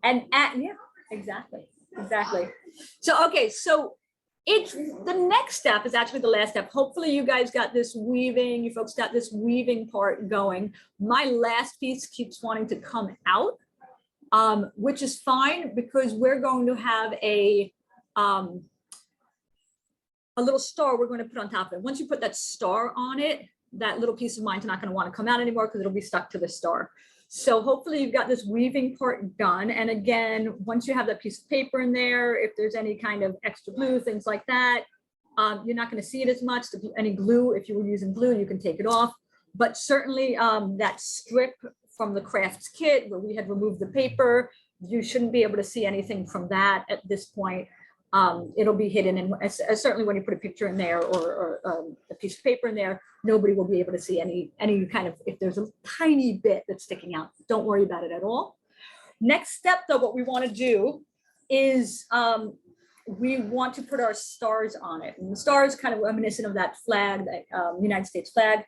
Yeah, exactly. So it's the next step is actually the last step. Hopefully you guys got this weaving, you folks got this weaving part going. My last piece keeps wanting to come out, which is fine because we're going to have a little star we're going to put on top of it. Once you put that star on it, that little piece of mine's not going to want to come out anymore because it'll be stuck to the star. So hopefully you've got this weaving part done. And again, once you have that piece of paper in there, if there's any kind of extra glue, things like that, you're not going to see it as much. Any glue, if you were using glue, you can take it off. But certainly that strip from the crafts kit where we had removed the paper, you shouldn't be able to see anything from that at this point. It'll be hidden, and certainly when you put a picture in there or a piece of paper in there, nobody will be able to see any kind of, if there's a tiny bit that's sticking out, don't worry about it at all. Next step though, what we want to do is we want to put our stars on it, and the star is kind of reminiscent of that flag, that United States flag.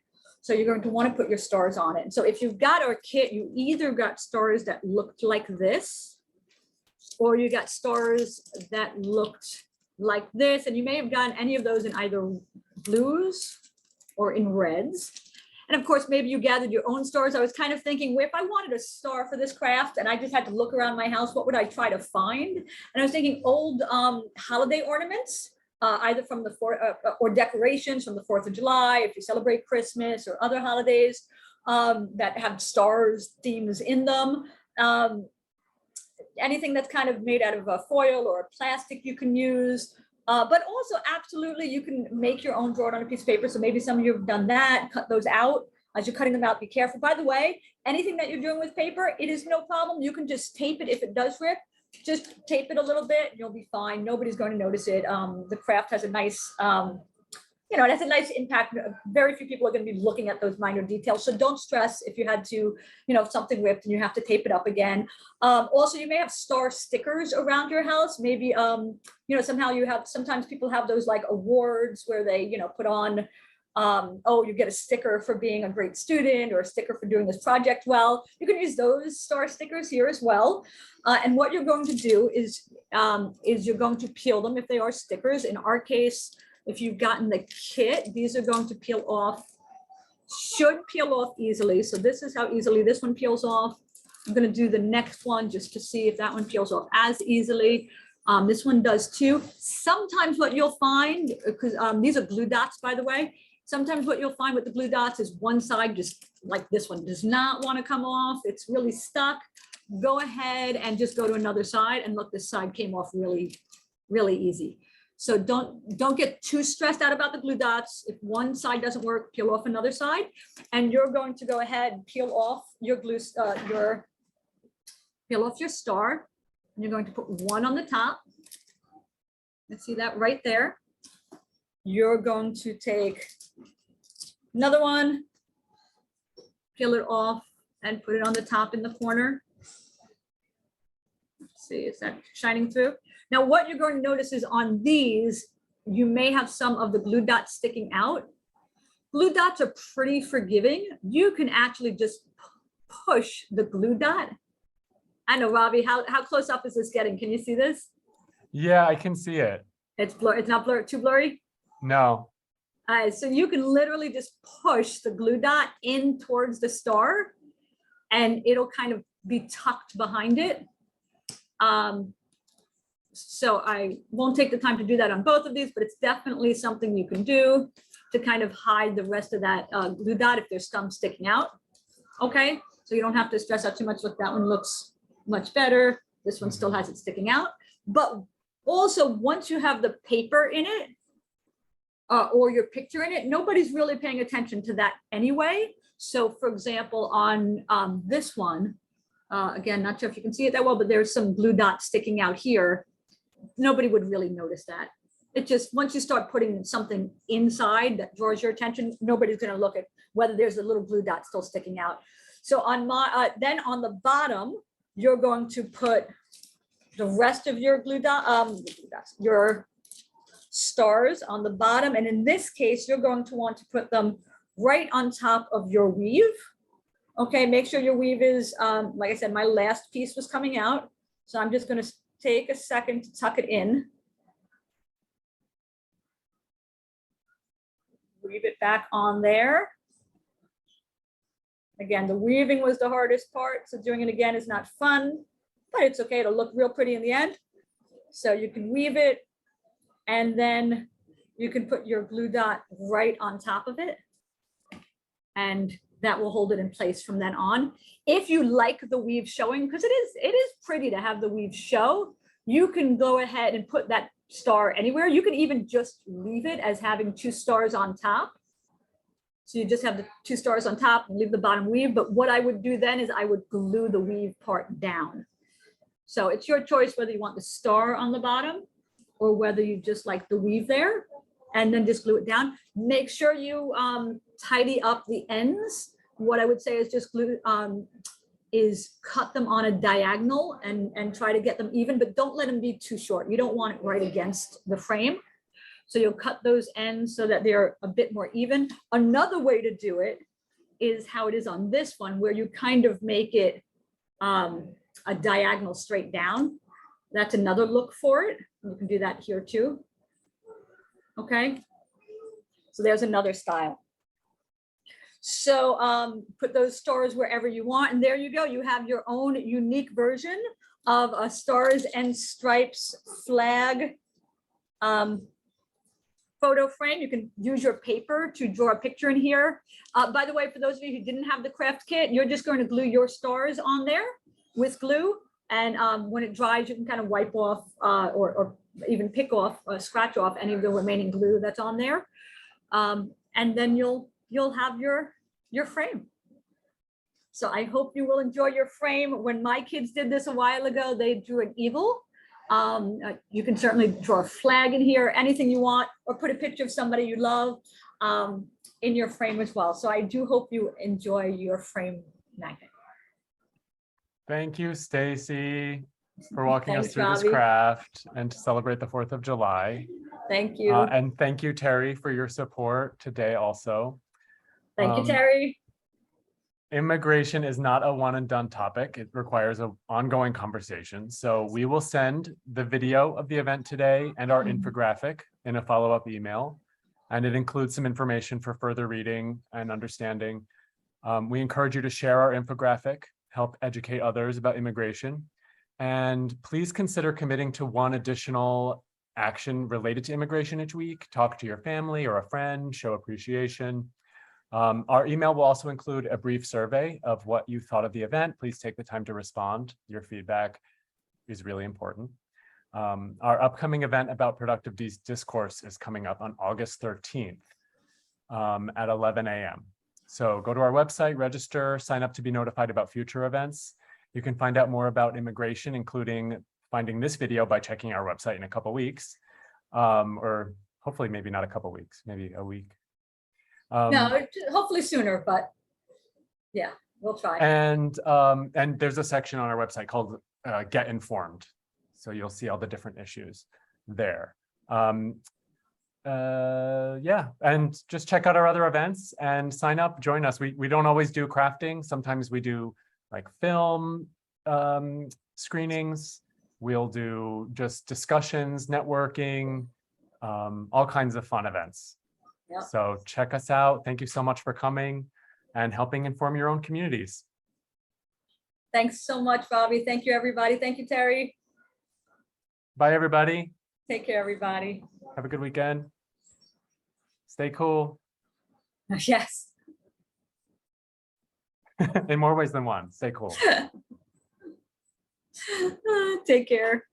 So you're going to want to put your stars on it. And so if you've got our kit, you either got stars that looked like this, or you got stars that looked like this, and you may have gotten any of those in either blues or in reds. And of course, maybe you gathered your own stars. I was kind of thinking, well, if I wanted a star for this craft and I just had to look around my house, what would I try to find? And I was thinking old holiday ornaments, either from the or decorations from the 4th of July, if you celebrate Christmas or other holidays that have stars themes in them. Anything that's kind of made out of a foil or a plastic you can use, but also absolutely you can make your own, draw it on a piece of paper. So maybe some of you have done that, cut those out. As you're cutting them out, be careful. By the way, anything that you're doing with paper, it is no problem. You can just tape it if it does rip. Just tape it a little bit and you'll be fine. Nobody's going to notice it. The craft has a nice, it has a nice impact. Very few people are going to be looking at those minor details. So don't stress if you had to, if something ripped and you have to tape it up again. Also, you may have star stickers around your house. Maybe, somehow sometimes people have those like awards where they, put on oh, you get a sticker for being a great student or a sticker for doing this project well. You can use those star stickers here as well. And what you're going to do is you're going to peel them if they are stickers. In our case, if you've gotten the kit, these are going to peel off, should peel off easily. So this is how easily this one peels off. I'm going to do the next one just to see if that one peels off as easily. This one does too. Sometimes what you'll find, because these are glue dots, by the way, sometimes what you'll find with the glue dots is one side, just like this one, does not want to come off. It's really stuck. Go ahead and just go to another side, and look, this side came off really, really easy. So don't get too stressed out about the glue dots. If one side doesn't work, peel off another side, and you're going to go ahead and peel off your peel off your star. And you're going to put one on the top. Let's see that right there. You're going to take another one, peel it off, and put it on the top in the corner. Let's see, is that shining through? Now, what you're going to notice is on these, you may have some of the glue dots sticking out. Glue dots are pretty forgiving. You can actually just push the glue dot. I know, Robbie, how close up is this getting? Can you see this? Yeah, I can see it. It's blurry. It's not blurry, too blurry? No. All right, so you can literally just push the glue dot in towards the star, and it'll kind of be tucked behind it. So I won't take the time to do that on both of these, but it's definitely something you can do to kind of hide the rest of that glue dot if there's some sticking out. Okay, so you don't have to stress out too much. Look, that one looks much better. This one still has it sticking out. But also, once you have the paper in it, or your picture in it, nobody's really paying attention to that anyway. So for example, on this one, again, not sure if you can see it that well, but there's some glue dots sticking out here. Nobody would really notice that. It just, once you start putting something inside that draws your attention, nobody's gonna look at whether there's a little glue dot still sticking out. So on my, then on the bottom, you're going to put the rest of your glue dot, your stars on the bottom. And in this case, you're going to want to put them right on top of your weave. Okay, make sure your weave is, like I said, my last piece was coming out. So I'm just going to take a second to tuck it in. Weave it back on there. Again, the weaving was the hardest part, so doing it again is not fun, but it's okay. It'll look real pretty in the end. So you can weave it, and then you can put your glue dot right on top of it, and that will hold it in place from then on. If you like the weave showing, because it is pretty to have the weave show, you can go ahead and put that star anywhere. You can even just leave it as having two stars on top. So you just have the two stars on top and leave the bottom weave. But what I would do then is I would glue the weave part down. So it's your choice whether you want the star on the bottom or whether you just like the weave there, and then just glue it down. Make sure you tidy up the ends. What I would say is just glue, is cut them on a diagonal and try to get them even, but don't let them be too short. You don't want it right against the frame. So you'll cut those ends so that they're a bit more even. Another way to do it is how it is on this one, where you kind of make it a diagonal straight down. That's another look for it. You can do that here too. Okay, so there's another style. So put those stars wherever you want, and there you go. You have your own unique version of a Stars and Stripes flag photo frame. You can use your paper to draw a picture in here. By the way, for those of you who didn't have the craft kit, you're just going to glue your stars on there with glue. And when it dries, you can kind of wipe off or even pick off, scratch off any of the remaining glue that's on there. And then you'll have your frame. So I hope you will enjoy your frame. When my kids did this a while ago, they drew an eagle. You can certainly draw a flag in here, anything you want, or put a picture of somebody you love in your frame as well. So I do hope you enjoy your frame magnet. Thank you, Stacy. for walking us Thanks, through this Robbie. craft and to celebrate the 4th of July. Thank you. And thank you, Terry, for your support today also. Thank you, um, Terry. Immigration is not a one and done topic. It requires an ongoing conversation. So we will send the video of the event today and our infographic in a follow-up email. And it includes some information for further reading and understanding. We encourage you to share our infographic, help educate others about immigration. And please consider committing to one additional action related to immigration each week. Talk to your family or a friend, show appreciation. Our email will also include a brief survey of what you thought of the event. Please take the time to respond. Your feedback is really important. Our upcoming event about productive discourse is coming up on August 13th at 11 a.m. So go to our website, register, sign up to be notified about future events. You can find out more about immigration, including finding this video by checking our website in a couple weeks, or hopefully maybe not a couple weeks, maybe a week. No, hopefully sooner, but yeah, we'll try. And there's a section on our website called Get Informed. So you'll see all the different issues there. Yeah, and just check out our other events and sign up, join us. We don't always do crafting. Sometimes we do like film screenings. We'll do just discussions, networking, all kinds of fun events. Yep. So check us out. Thank you so much for coming and helping inform your own communities. Thanks so much, Robbie. Thank you, everybody. Thank you, Terry. Bye, everybody. Take care, everybody. Have a good weekend. Stay cool. Yes. In more ways than one. Stay cool. Take care.